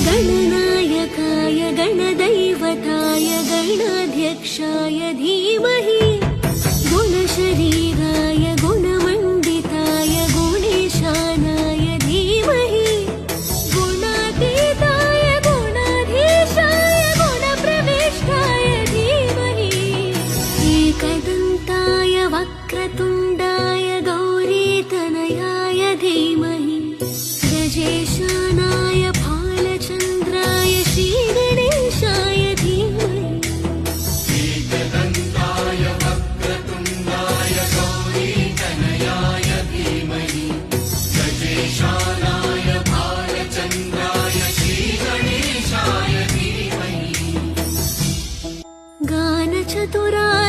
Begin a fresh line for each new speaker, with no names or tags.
गणनायकाय गणदैवताय गणाध्यक्षाय धीमहि गुणशरीराय गुणमण्डिताय गुणेशानाय धीमहि गुणातीताय गुणाधीशाय गुणप्रविष्टाय धीमहि एकदन्ताय वक्रतुण्डाय गौरीतनयाय धीमहि गजेशानाय भालचन्द्राय श्रीगणेशाय धीमहि
एकदन्ताय वक्रतुण्डाय गौरीतनयाय धीमहि गजेशानाय भालचन्द्राय श्रीगणेशाय धीमहि
गानचतुराय